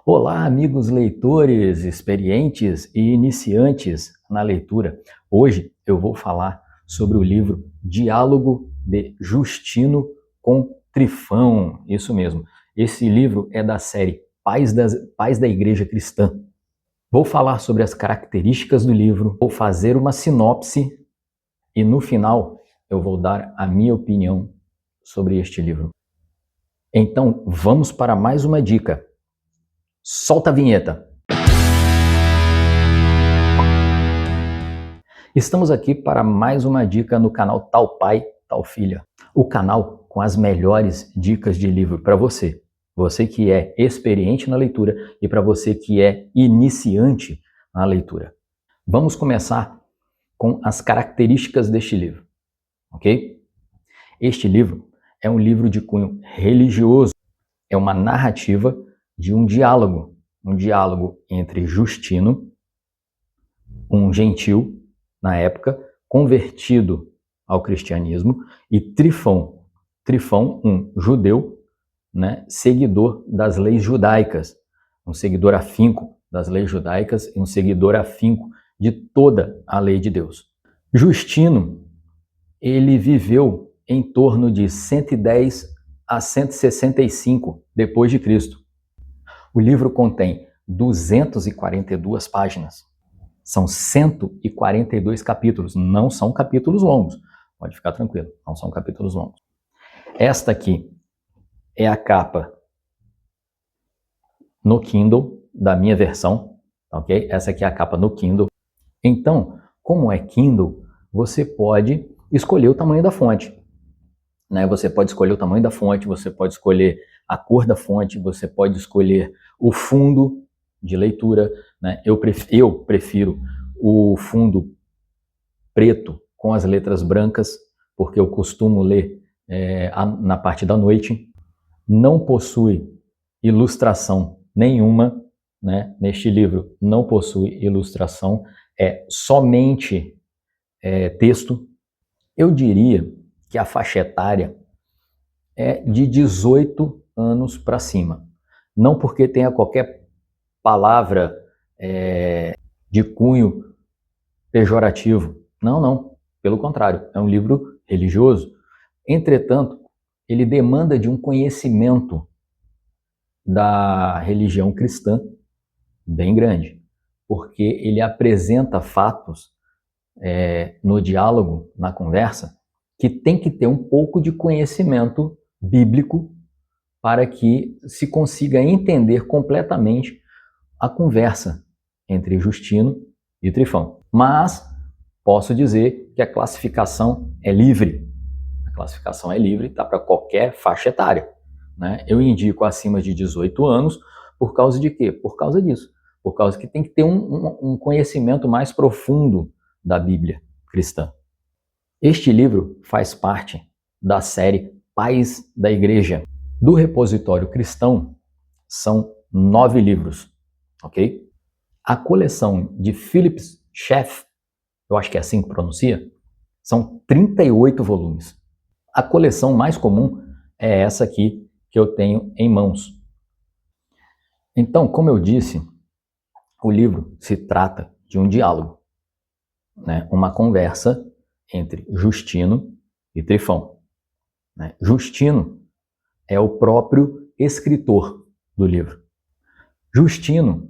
Olá, amigos leitores, experientes e iniciantes na leitura. Hoje eu vou falar sobre o livro Diálogo de Justino com Trifão. Isso mesmo. Esse livro é da série Pais da Igreja Cristã. Vou falar sobre as características do livro, vou fazer uma sinopse e no final eu vou dar a minha opinião sobre este livro. Então, vamos para mais uma dica. Solta a vinheta. Estamos aqui para mais uma dica no canal Tal Pai, Tal Filha. O canal com as melhores dicas de livro para você. Você que é experiente na leitura e para você que é iniciante na leitura. Vamos começar com as características deste livro, ok? Este livro é um livro de cunho religioso. É uma narrativa de um diálogo entre Justino, um gentil na época, convertido ao cristianismo, e Trifão, um judeu, seguidor das leis judaicas, um seguidor afinco das leis judaicas e um seguidor afinco de toda a lei de Deus. Justino, ele viveu em torno de 110 a 165 depois de Cristo. O livro contém 242 páginas. São 142 capítulos. Não são capítulos longos. Pode ficar tranquilo, não são capítulos longos. Esta aqui é a capa no Kindle da minha versão, ok? Essa aqui é a capa no Kindle. Então, como é Kindle, você pode escolher o tamanho da fonte. Você pode escolher o tamanho da fonte, você pode escolher a cor da fonte, você pode escolher o fundo de leitura. Eu prefiro o fundo preto com as letras brancas, porque eu costumo ler na parte da noite. Não possui ilustração nenhuma, neste livro não possui ilustração, é somente texto. Eu diria que a faixa etária é de 18 anos para cima. Não porque tenha qualquer palavra de cunho pejorativo. Não. Pelo contrário, é um livro religioso. Entretanto, ele demanda de um conhecimento da religião cristã bem grande, porque ele apresenta fatos no diálogo, na conversa, que tem que ter um pouco de conhecimento bíblico para que se consiga entender completamente a conversa entre Justino e Trifão. Mas posso dizer que a classificação é livre. A classificação é livre, está para qualquer faixa etária. Eu indico acima de 18 anos, por causa de quê? Por causa disso. Por causa que tem que ter um conhecimento mais profundo da Bíblia cristã. Este livro faz parte da série Pais da Igreja. Do repositório cristão, são 9 livros, ok? A coleção de Philips Schaff, eu acho que é assim que pronuncia, são 38 volumes. A coleção mais comum é essa aqui que eu tenho em mãos. Então, como eu disse, o livro se trata de um diálogo, uma conversa entre Justino e Trifão. Justino é o próprio escritor do livro. Justino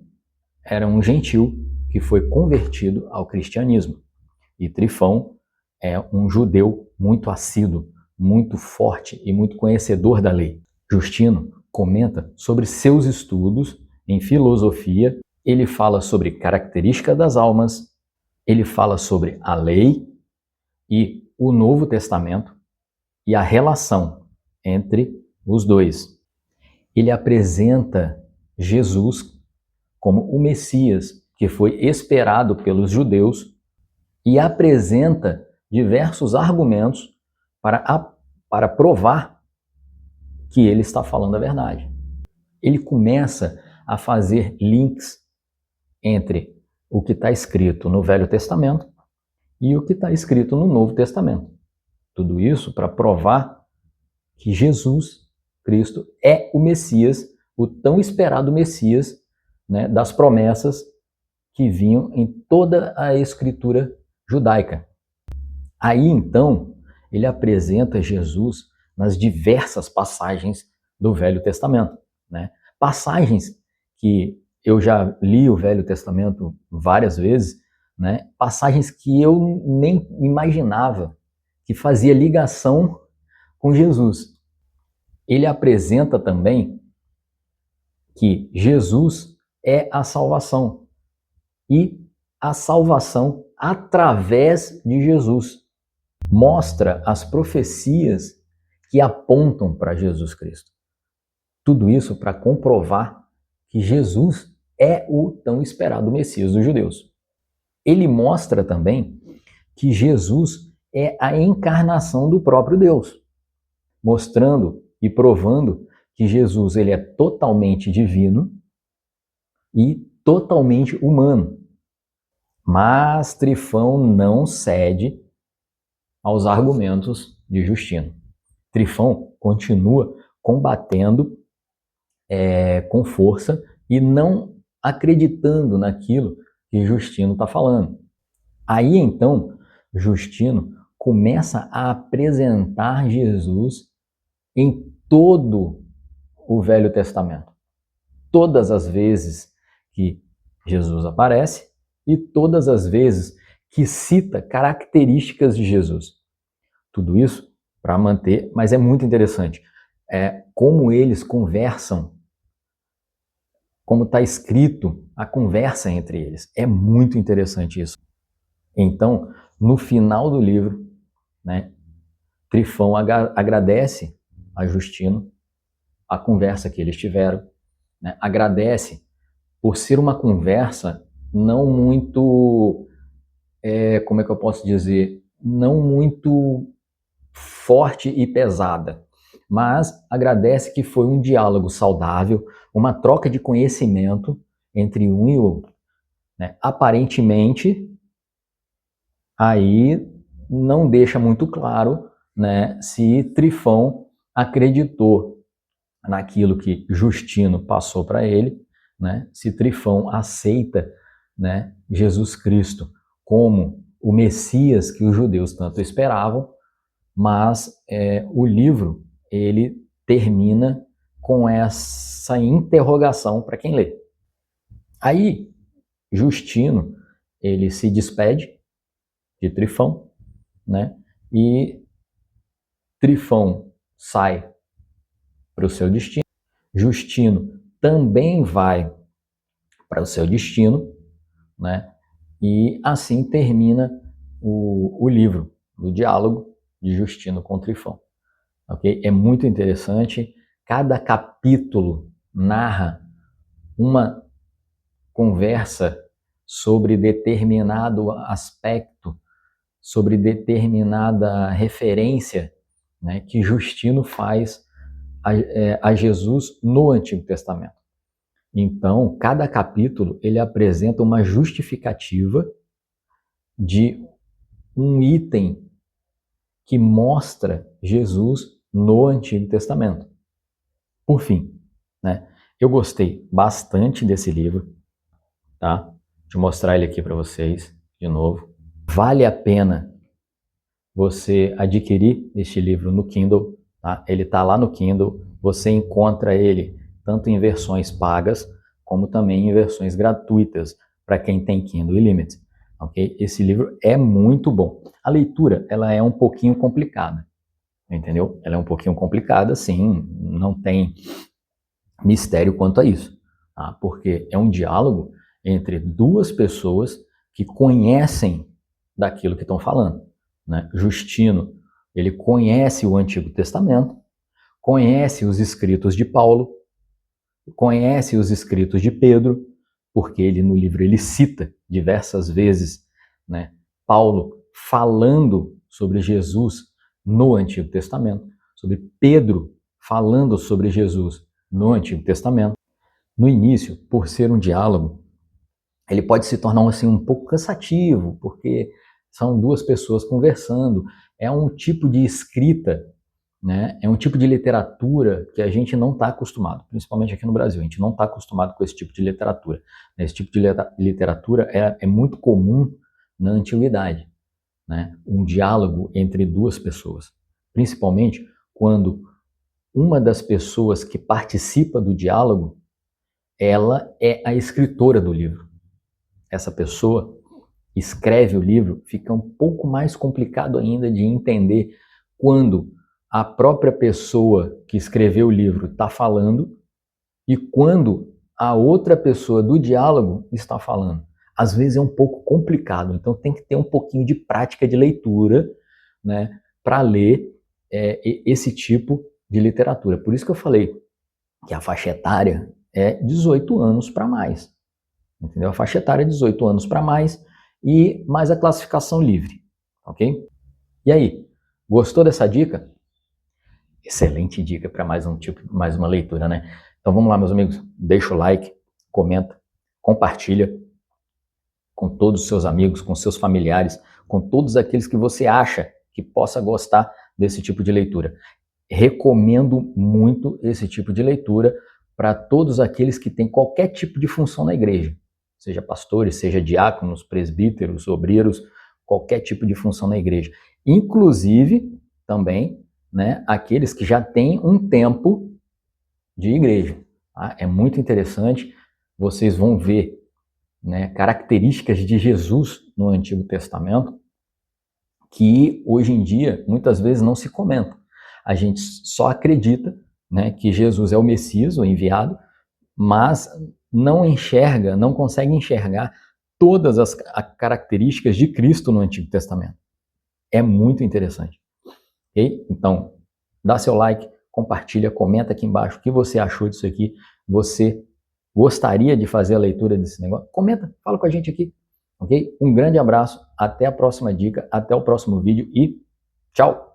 era um gentil que foi convertido ao cristianismo. E Trifão é um judeu muito assíduo, muito forte e muito conhecedor da lei. Justino comenta sobre seus estudos em filosofia, ele fala sobre características das almas, ele fala sobre a lei e o Novo Testamento e a relação entre os dois. Ele apresenta Jesus como o Messias que foi esperado pelos judeus e apresenta diversos argumentos para provar que ele está falando a verdade. Ele começa a fazer links entre o que está escrito no Velho Testamento e o que está escrito no Novo Testamento. Tudo isso para provar que Jesus Cristo é o Messias, o tão esperado Messias né, das promessas que vinham em toda a escritura judaica. Aí então ele apresenta Jesus nas diversas passagens do Velho Testamento, né? Passagens que eu já li o Velho Testamento várias vezes, né? Passagens que eu nem imaginava que fazia ligação com Jesus. Ele apresenta também que Jesus é a salvação e a salvação através de Jesus. Mostra as profecias que apontam para Jesus Cristo. Tudo isso para comprovar que Jesus é o tão esperado Messias dos judeus. Ele mostra também que Jesus é a encarnação do próprio Deus, mostrando e provando que Jesus ele é totalmente divino e totalmente humano. Mas Trifão não cede aos argumentos de Justino. Trifão continua combatendo com força e não acreditando naquilo que Justino está falando. Aí então, Justino começa a apresentar Jesus em todo o Velho Testamento. Todas as vezes que Jesus aparece e todas as vezes que cita características de Jesus. Tudo isso para manter, mas é muito interessante, como eles conversam, como está escrito a conversa entre eles. É muito interessante isso. Então, no final do livro, né, Trifão agradece a Justino a conversa que eles tiveram, né, agradece por ser uma conversa não muito, como é que eu posso dizer, não muito forte e pesada, mas agradece que foi um diálogo saudável, uma troca de conhecimento entre um e outro, né? Aparentemente, aí não deixa muito claro, né, se Trifão acreditou naquilo que Justino passou para ele, né, se Trifão aceita, né, Jesus Cristo como o Messias que os judeus tanto esperavam, mas o livro ele termina com essa interrogação para quem lê. Aí Justino ele se despede de Trifão, né? E Trifão sai para o seu destino. Justino também vai para o seu destino, né? E assim termina o livro, o diálogo de Justino com Trifão. Okay? É muito interessante. Cada capítulo narra uma conversa sobre determinado aspecto, sobre determinada referência, né, que Justino faz a Jesus no Antigo Testamento. Então, cada capítulo ele apresenta uma justificativa de um item que mostra Jesus no Antigo Testamento. Por fim, né, eu gostei bastante desse livro, tá? Deixa eu mostrar ele aqui para vocês de novo. Vale a pena você adquirir este livro no Kindle, tá? Ele está lá no Kindle, você encontra ele tanto em versões pagas, como também em versões gratuitas, para quem tem Kindle Unlimited, ok? Esse livro é muito bom. A leitura, ela é um pouquinho complicada, entendeu? Ela é um pouquinho complicada, sim, não tem mistério quanto a isso, tá? Porque é um diálogo entre duas pessoas que conhecem daquilo que estão falando, né? Justino, ele conhece o Antigo Testamento, conhece os escritos de Paulo, conhece os escritos de Pedro, porque ele no livro ele cita diversas vezes, né, Paulo falando sobre Jesus no Antigo Testamento, sobre Pedro falando sobre Jesus no Antigo Testamento. No início, por ser um diálogo, ele pode se tornar assim um pouco cansativo, porque são duas pessoas conversando, é um tipo de escrita, né? É um tipo de literatura que a gente não está acostumado, principalmente aqui no Brasil. A gente não está acostumado com esse tipo de literatura. Esse tipo de literatura é muito comum na antiguidade, né? Um diálogo entre duas pessoas, principalmente quando uma das pessoas que participa do diálogo, ela é a escritora do livro. Essa pessoa escreve o livro, fica um pouco mais complicado ainda de entender quando a própria pessoa que escreveu o livro está falando e quando a outra pessoa do diálogo está falando. Às vezes é um pouco complicado, então tem que ter um pouquinho de prática de leitura, né, para ler esse tipo de literatura. Por isso que eu falei que a faixa etária é 18 anos para mais. Entendeu? A faixa etária é 18 anos para mais e mais a classificação livre, ok? E aí, gostou dessa dica? Excelente dica para mais uma leitura, né? Então vamos lá, meus amigos, deixa o like, comenta, compartilha com todos os seus amigos, com seus familiares, com todos aqueles que você acha que possa gostar desse tipo de leitura. Recomendo muito esse tipo de leitura para todos aqueles que têm qualquer tipo de função na igreja, seja pastores, seja diáconos, presbíteros, obreiros, qualquer tipo de função na igreja. Inclusive, também, né, aqueles que já têm um tempo de igreja. Tá? É muito interessante, vocês vão ver, né, características de Jesus no Antigo Testamento que hoje em dia muitas vezes não se comentam. A gente só acredita, né, que Jesus é o Messias, o enviado, mas não enxerga, não consegue enxergar todas as características de Cristo no Antigo Testamento. É muito interessante. Ok? Então, dá seu like, compartilha, comenta aqui embaixo o que você achou disso aqui. Você gostaria de fazer a leitura desse negócio? Comenta, fala com a gente aqui. Ok? Um grande abraço, até a próxima dica, até o próximo vídeo e tchau!